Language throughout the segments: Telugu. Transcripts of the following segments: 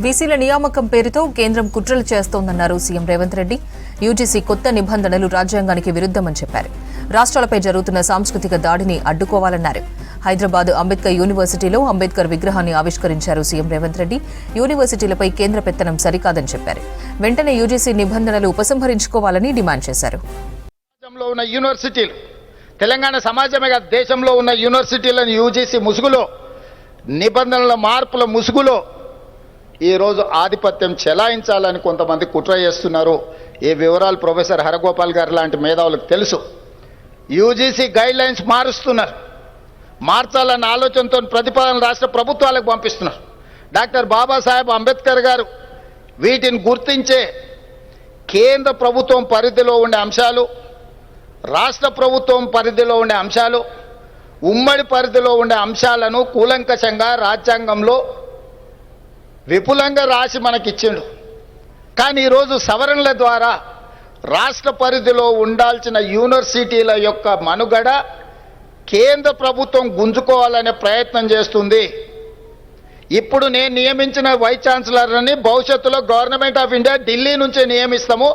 బీసీల నియామకం పేరుతో కేంద్రం కుట్రలు చేస్తోందన్నారు సీఎం రేవంత్ రెడ్డి. యూజీసీ కొత్త నిబంధనలు రాజ్యాంగానికి విరుద్ధమని చెప్పారు. రాష్ట్రాలపై జరుగుతున్న సాంస్కృతిక దాడిని అడ్డుకోవాలన్నారు. హైదరాబాద్ అంబేద్కర్ యూనివర్సిటీలో అంబేద్కర్ విగ్రహాన్ని ఆవిష్కరించారు సీఎం రేవంత్ రెడ్డి. యూనివర్సిటీలపై కేంద్ర పెత్తనం సరికాదని చెప్పారు. వెంటనే యూజీసీ నిబంధనలు ఉపసంహరించుకోవాలని డిమాండ్ చేశారు. తెలంగాణ సమాజమే కాదు, దేశంలో ఉన్న యూనివర్సిటీలను యూజీసీ ముసుగులో, నిబంధనల మార్పుల ముసుగులో ఈరోజు ఆధిపత్యం చెలాయించాలని కొంతమంది కుట్ర చేస్తున్నారు. ఈ వివరాలు ప్రొఫెసర్ హరగోపాల్ గారు లాంటి మేధావులకు తెలుసు. యూజీసీ గైడ్ లైన్స్ మారుస్తున్నారు. మార్చాలన్న ఆలోచనతో ప్రతిపాదన రాష్ట్ర ప్రభుత్వాలకు పంపిస్తున్నారు. డాక్టర్ బాబాసాహెబ్ అంబేద్కర్ గారు వీటిని గుర్తించే కేంద్ర ప్రభుత్వం పరిధిలో ఉండే అంశాలు, రాష్ట్ర ప్రభుత్వం పరిధిలో ఉండే అంశాలు, ఉమ్మడి పరిధిలో ఉండే అంశాలను కూలంకషంగా రాజ్యాంగంలో విపులంగా రాసి మనకిచ్చిండు. కానీ ఈరోజు సవరణల ద్వారా రాష్ట్ర పరిధిలో ఉండాల్సిన యూనివర్సిటీల యొక్క మనుగడ కేంద్ర ప్రభుత్వం గుంజుకోవాలనే ప్రయత్నం చేస్తుంది. ఇప్పుడు నేను నియమించిన వైస్ ఛాన్సలర్ని భవిష్యత్తులో గవర్నమెంట్ ఆఫ్ ఇండియా ఢిల్లీ నుంచే నియమిస్తాము,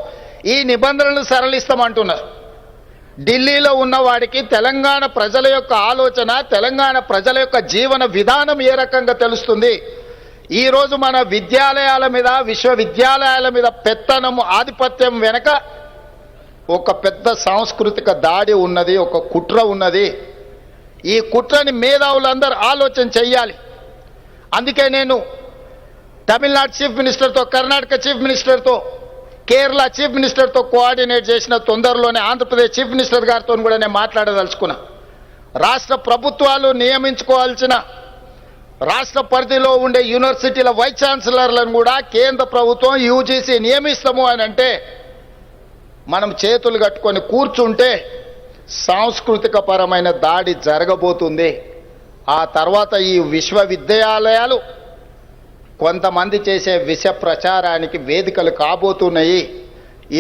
ఈ నిబంధనలను సరళిస్తామంటున్నారు. ఢిల్లీలో ఉన్న వాడికి తెలంగాణ ప్రజల యొక్క ఆలోచన, తెలంగాణ ప్రజల యొక్క జీవన విధానం ఏ రకంగా తెలుస్తుంది? ఈరోజు మన విద్యాలయాల మీద, విశ్వవిద్యాలయాల మీద పెత్తనం, ఆధిపత్యం వెనక ఒక పెద్ద సాంస్కృతిక దాడి ఉన్నది, ఒక కుట్ర ఉన్నది. ఈ కుట్రని మేధావులందరూ ఆలోచన చెయ్యాలి. అందుకే నేను తమిళనాడు చీఫ్ మినిస్టర్తో, కర్ణాటక చీఫ్ మినిస్టర్తో, కేరళ చీఫ్ మినిస్టర్తో కోఆర్డినేట్ చేసిన తొందరలోనే ఆంధ్రప్రదేశ్ చీఫ్ మినిస్టర్ గారితో కూడా నేను మాట్లాడదలుచుకున్నా. రాష్ట్ర ప్రభుత్వాలు నియమించుకోవాల్సిన రాష్ట్ర పరిధిలో ఉండే యూనివర్సిటీల వైస్ ఛాన్సలర్లను కూడా కేంద్ర ప్రభుత్వం యూజీసీ నియమిస్తాము అని అంటే మనం చేతులు కట్టుకొని కూర్చుంటే సాంస్కృతిక పరమైన దాడి జరగబోతుంది. ఆ తర్వాత ఈ విశ్వవిద్యాలయాలు కొంతమంది చేసే విష ప్రచారానికి వేదికలు కాబోతున్నాయి.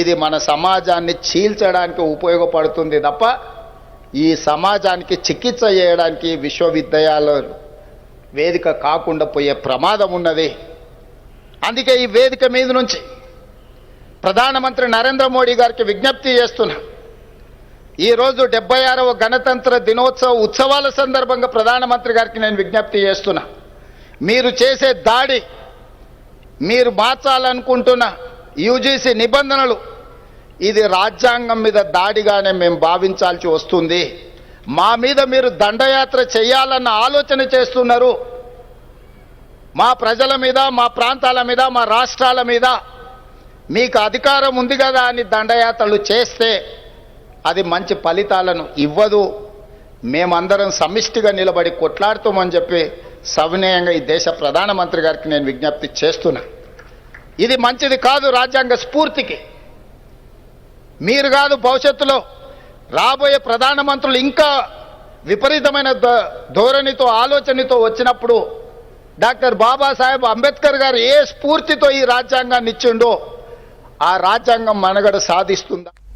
ఇది మన సమాజాన్ని చీల్చడానికి ఉపయోగపడుతుంది తప్ప ఈ సమాజానికి చికిత్స చేయడానికి విశ్వవిద్యాలయాలు వేదిక కాకుండా పోయే ప్రమాదం ఉన్నది. అందుకే ఈ వేదిక మీద నుంచి ప్రధానమంత్రి నరేంద్ర మోడీ గారికి విజ్ఞప్తి చేస్తున్నా. ఈరోజు 76వ గణతంత్ర దినోత్సవ ఉత్సవాల సందర్భంగా ప్రధానమంత్రి గారికి నేను విజ్ఞప్తి చేస్తున్నా. మీరు చేసే దాడి, మీరు మార్చాలనుకుంటున్న యూజీసీ నిబంధనలు, ఇది రాజ్యాంగం మీద దాడిగానే మేము భావించాల్సి వస్తుంది. మా మీద మీరు దండయాత్ర చేయాలన్న ఆలోచన చేస్తున్నారు. మా ప్రజల మీద, మా ప్రాంతాల మీద, మా రాష్ట్రాల మీద మీకు అధికారం ఉంది కదా అని దండయాత్రలు చేస్తే అది మంచి ఫలితాలను ఇవ్వదు. మేమందరం సమిష్టిగా నిలబడి కొట్లాడుతామని చెప్పి సవినయంగా ఈ దేశ ప్రధానమంత్రి గారికి నేను విజ్ఞప్తి చేస్తున్నా. ఇది మంచిది కాదు రాజ్యాంగ స్ఫూర్తికి. మీరు కాదు, భవిష్యత్తులో రాబోయే ప్రధానమంత్రులు ఇంకా విపరీతమైన ధోరణితో, ఆలోచనతో వచ్చినప్పుడు డాక్టర్ బాబాసాహెబ్ అంబేద్కర్ గారు ఏ స్ఫూర్తితో ఈ రాజ్యాంగాన్ని ఇచ్చిండో ఆ రాజ్యాంగం మనుగడ సాధిస్తుందా?